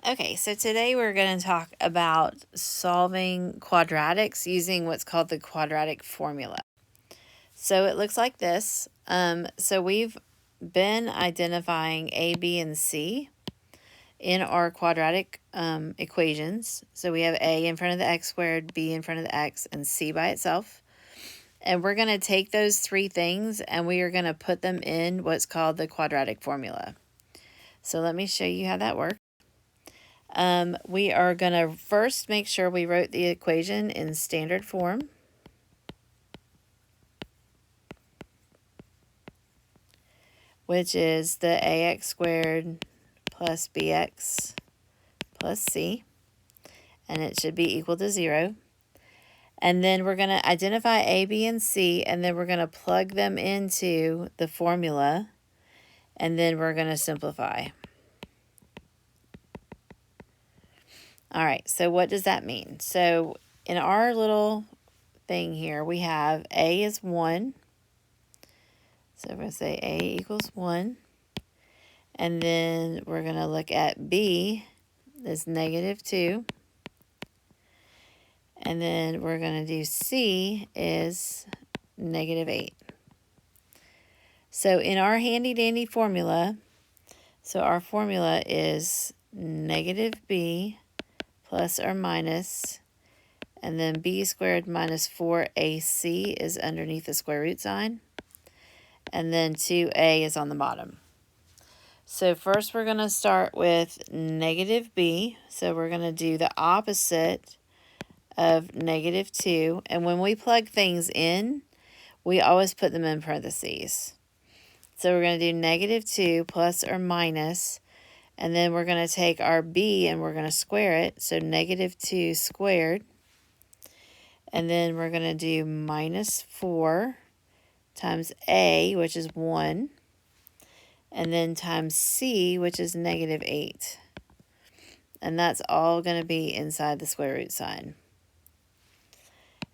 Okay, so today we're going to talk about solving quadratics using what's called the quadratic formula. So it looks like this. So we've been identifying A, B, and C in our quadratic equations. So we have A in front of the x squared, B in front of the x, and C by itself. And we're going to take those three things and we are going to put them in what's called the quadratic formula. So let me show you how that works. We are going to first make sure we wrote the equation in standard form. Which is the ax squared plus bx plus c. And it should be equal to 0. And then we're going to identify a, b, and c, and then we're going to plug them into the formula. And then we're going to simplify. All right, so what does that mean? So in our little thing here, we have a is 1. So we're going to say a equals 1. And then we're going to look at b is negative 2. And then we're going to do c is negative 8. So in our handy-dandy formula, so our formula is negative b plus or minus, and then b squared minus 4ac is underneath the square root sign, and then 2a is on the bottom. So first we're going to start with negative b, so we're going to do the opposite of negative 2, and when we plug things in, we always put them in parentheses. So we're going to do negative 2 plus or minus, and then we're going to take our b and we're going to square it, so negative 2 squared, and then we're going to do minus 4 times a, which is 1, and then times c, which is negative 8. And that's all going to be inside the square root sign.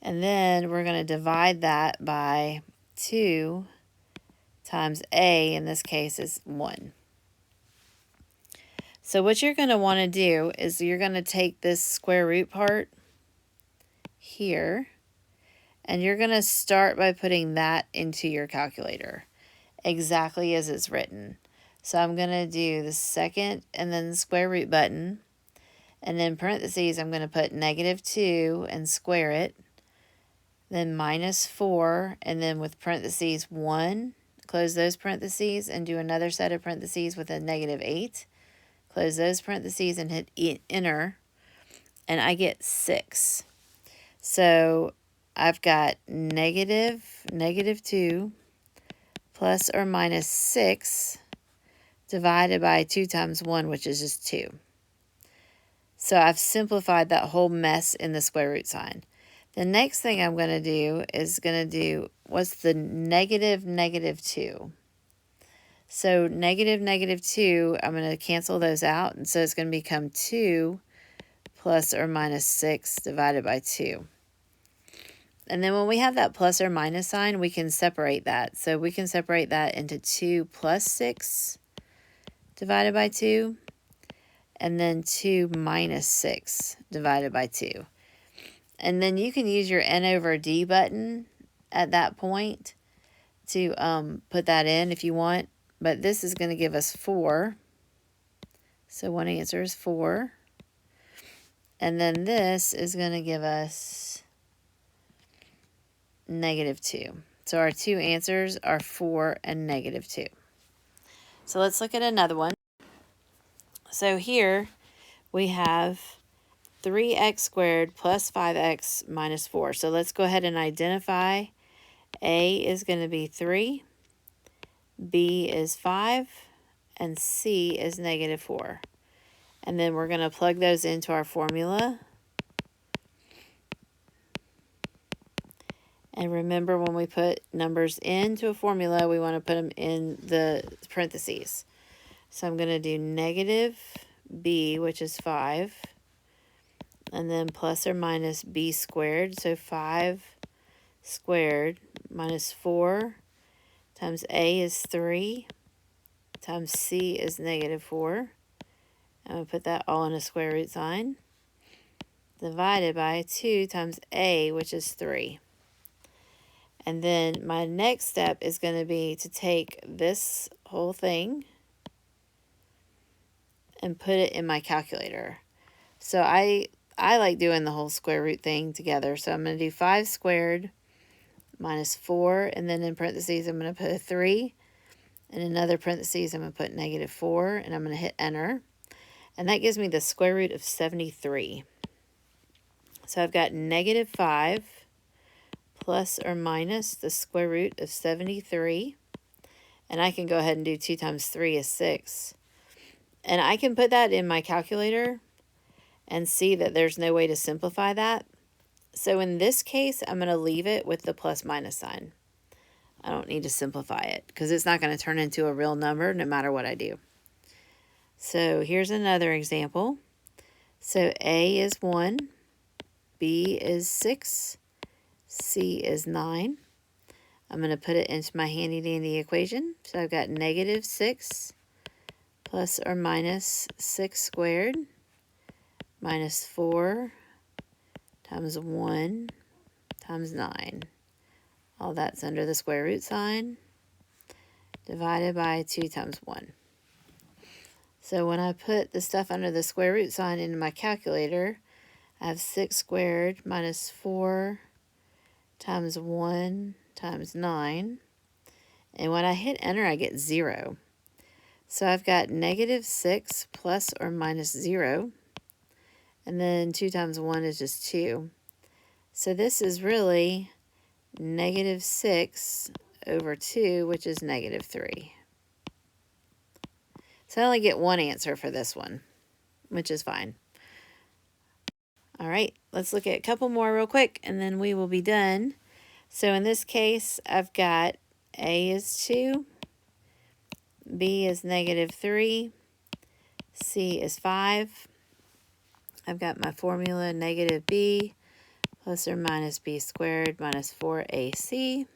And then we're going to divide that by 2 times a, in this case, is 1. So what you're going to want to do is you're going to take this square root part here, and you're going to start by putting that into your calculator, exactly as it's written. So I'm going to do the second and then the square root button, and then parentheses, I'm going to put negative 2 and square it, then minus 4, and then with parentheses 1, close those parentheses and do another set of parentheses with a negative 8. Close those parentheses and hit enter, and I get 6. So I've got negative 2 plus or minus 6 divided by 2 times 1, which is just 2. So I've simplified that whole mess in the square root sign. The next thing I'm going to do is what's the negative 2? So negative 2, I'm going to cancel those out, and so it's going to become 2 plus or minus 6 divided by 2. And then when we have that plus or minus sign, we can separate that. So we can separate that into 2 plus 6 divided by 2, and then 2 minus 6 divided by 2. And then you can use your N over D button at that point to put that in if you want. But this is going to give us 4. So one answer is 4. And then this is going to give us negative 2. So our two answers are 4 and negative 2. So let's look at another one. So here we have 3x squared plus 5x minus 4. So let's go ahead and identify. A is going to be 3, B is 5, and C is negative 4. And then we're going to plug those into our formula. And remember, when we put numbers into a formula, we want to put them in the parentheses. So I'm going to do negative b, which is 5, and then plus or minus b squared. So 5 squared minus 4 times a is 3 times c is negative 4. I'm going to put that all in a square root sign, divided by 2 times a, which is 3. And then my next step is going to be to take this whole thing and put it in my calculator. So I like doing the whole square root thing together. So I'm going to do 5 squared minus 4, and then in parentheses I'm going to put a 3. In another parentheses I'm going to put negative 4, and I'm going to hit enter. And that gives me the square root of 73. So I've got negative 5 plus or minus the square root of 73. And I can go ahead and do 2 times 3 is 6. And I can put that in my calculator and see that there's no way to simplify that. So in this case, I'm going to leave it with the plus minus sign. I don't need to simplify it because it's not going to turn into a real number no matter what I do. So here's another example. So A is 1, B is 6, C is 9. I'm going to put it into my handy dandy equation. So I've got negative 6 plus or minus 6 squared minus 4 times 1 times 9. All that's under the square root sign, divided by 2 times 1. So when I put the stuff under the square root sign into my calculator, I have 6 squared minus 4 times 1 times 9. And when I hit enter, I get 0. So I've got negative 6 plus or minus 0. And then 2 times 1 is just 2. So this is really negative 6 over 2, which is negative 3. So I only get one answer for this one, which is fine. All right, let's look at a couple more real quick, and then we will be done. So in this case, I've got A is 2, B is negative 3, C is 5. I've got my formula, negative B plus or minus B squared minus 4AC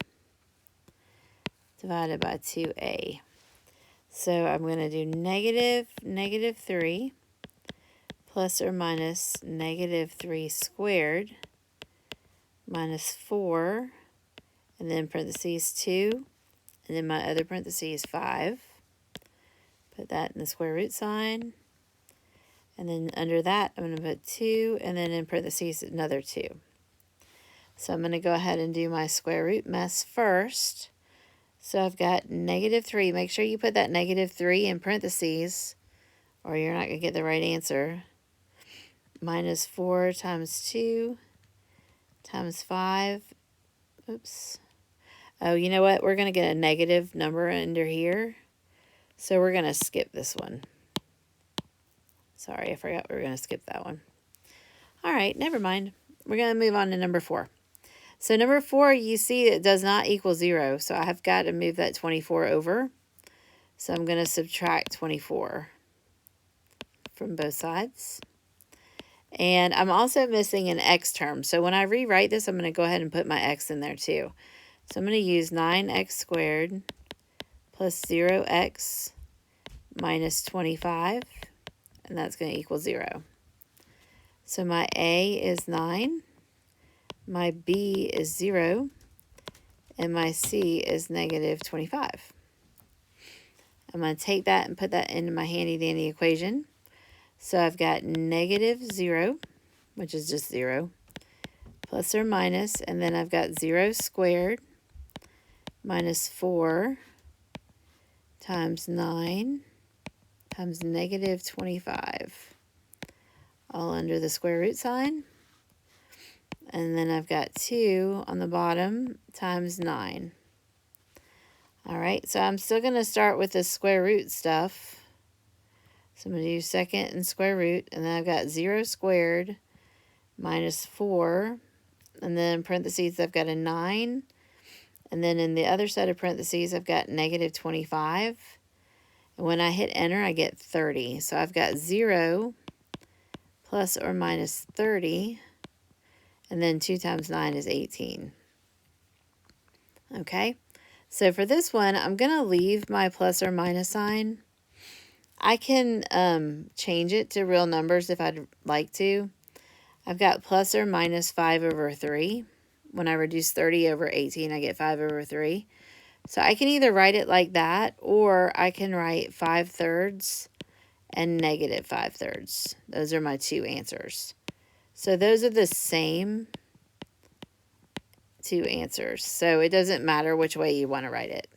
divided by 2A. So I'm going to do negative 3 plus or minus negative 3 squared minus 4, and then parentheses 2, and then my other parentheses 5. Put that in the square root sign. And then under that, I'm going to put 2, and then in parentheses, another 2. So I'm going to go ahead and do my square root mess first. So I've got negative 3. Make sure you put that negative 3 in parentheses, or you're not going to get the right answer. Minus 4 times 2 times 5. Oops. Oh, you know what? We're going to get a negative number under here. So we're going to skip this one. Sorry, I forgot we were going to skip that one. All right, never mind. We're going to move on to number 4. So number 4, you see it does not equal 0. So I have got to move that 24 over. So I'm going to subtract 24 from both sides. And I'm also missing an x term. So when I rewrite this, I'm going to go ahead and put my x in there too. So I'm going to use 9x squared plus 0x minus 25. And that's going to equal 0. So my A is 9, my B is 0, and my C is negative 25. I'm going to take that and put that into my handy dandy equation. So I've got negative 0, which is just 0, plus or minus, and then I've got 0 squared minus 4 times 9 times negative 25, all under the square root sign. And then I've got 2 on the bottom times 9. All right, so I'm still going to start with the square root stuff. So I'm going to do second and square root, and then I've got 0 squared minus 4, and then in parentheses I've got a 9, and then in the other set of parentheses I've got negative 25. And when I hit enter, I get 30. So I've got 0 plus or minus 30, and then 2 times 9 is 18. Okay, so for this one, I'm going to leave my plus or minus sign. I can change it to real numbers if I'd like to. I've got plus or minus 5 over 3. When I reduce 30 over 18, I get 5 over 3. So I can either write it like that, or I can write 5/3 and negative 5/3. Those are my two answers. So those are the same two answers. So it doesn't matter which way you want to write it.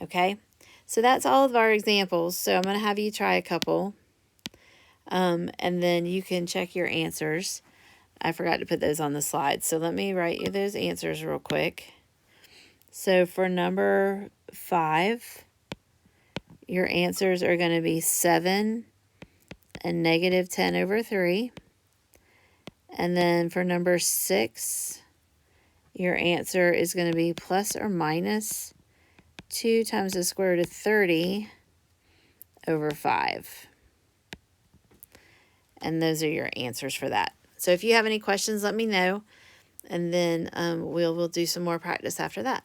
Okay, so that's all of our examples. So I'm going to have you try a couple, and then you can check your answers. I forgot to put those on the slide, so let me write you those answers real quick. So for number 5, your answers are going to be 7 and negative 10 over 3. And then for number 6, your answer is going to be plus or minus 2 times the square root of 30 over 5. And those are your answers for that. So if you have any questions, let me know. And then we'll do some more practice after that.